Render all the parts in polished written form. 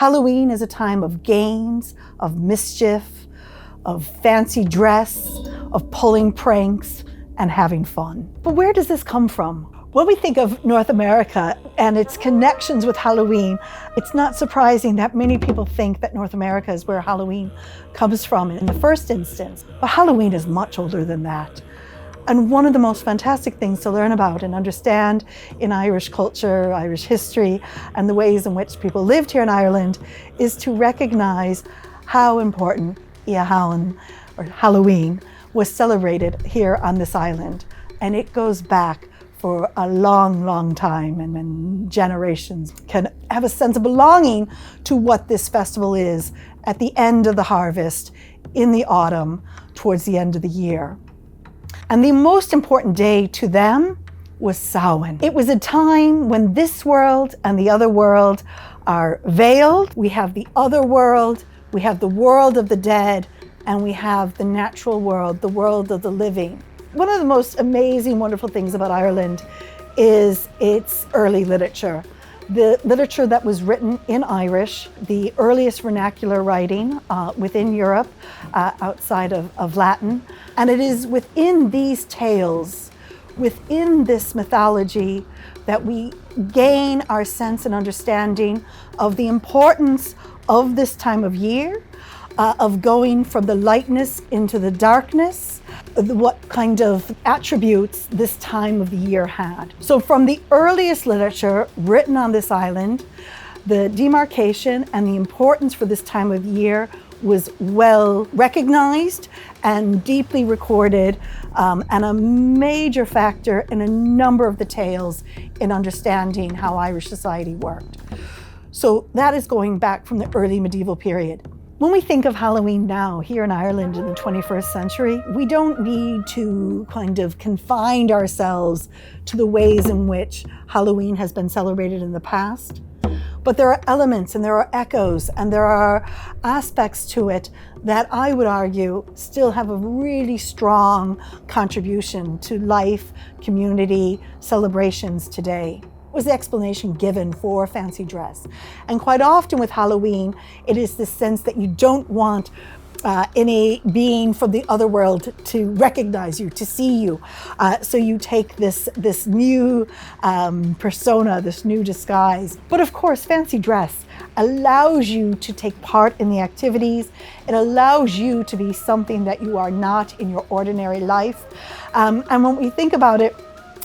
Halloween is a time of games, of mischief, of fancy dress, of pulling pranks, and having fun. But where does this come from? When we think of North America and its connections with Halloween, it's not surprising that many people think that North America is where Halloween comes from in the first instance. But Halloween is much older than that. And one of the most fantastic things to learn about and understand in Irish culture, Irish history, and the ways in which people lived here in Ireland is to recognize how important Samhain, or Halloween, was celebrated here on this island. And it goes back for a long, long time, and generations can have a sense of belonging to what this festival is at the end of the harvest, in the autumn, towards the end of the year. And the most important day to them was Samhain. It was a time when this world and the other world are veiled. We have the other world, we have the world of the dead, and we have the natural world, the world of the living. One of the most amazing, wonderful things about Ireland is its early literature. The literature that was written in Irish, the earliest vernacular writing within Europe, outside of Latin. And it is within these tales, within this mythology, that we gain our sense and understanding of the importance of this time of year, of going from the lightness into the darkness, what kind of attributes this time of the year had. So from the earliest literature written on this island, the demarcation and the importance for this time of year was well recognized and deeply recorded, and a major factor in a number of the tales in understanding how Irish society worked. So that is going back from the early medieval period. When we think of Halloween now here in Ireland in the 21st century, we don't need to kind of confine ourselves to the ways in which Halloween has been celebrated in the past. But there are elements and there are echoes and there are aspects to it that I would argue still have a really strong contribution to life, community, celebrations today. Was the explanation given for fancy dress. And quite often with Halloween, it is this sense that you don't want any being from the other world to recognize you, to see you. So you take this new persona, this new disguise. But of course, fancy dress allows you to take part in the activities. It allows you to be something that you are not in your ordinary life. And when we think about it,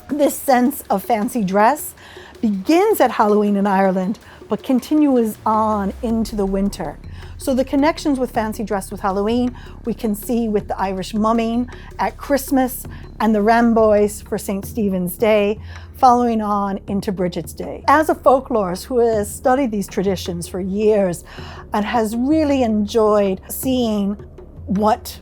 this sense of fancy dress begins at Halloween in Ireland, but continues on into the winter. So the connections with fancy dress with Halloween, we can see with the Irish mumming at Christmas and the Ramboys for St. Stephen's Day, following on into Bridget's Day. As a folklorist who has studied these traditions for years and has really enjoyed seeing what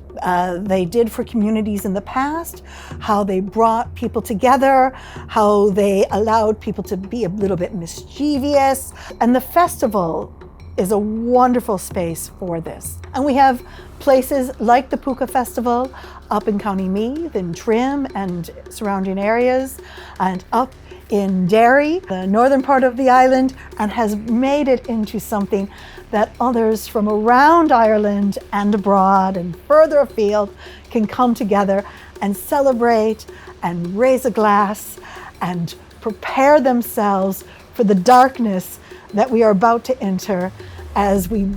they did for communities in the past, how they brought people together, how they allowed people to be a little bit mischievous. And the festival is a wonderful space for this. And we have places like the Puka Festival up in County Meath, in Trim and surrounding areas, and up in Derry, the northern part of the island, and has made it into something that others from around Ireland and abroad and further afield can come together and celebrate and raise a glass and prepare themselves for the darkness that we are about to enter as we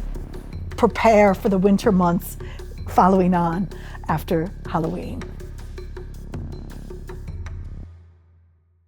prepare for the winter months following on after Halloween.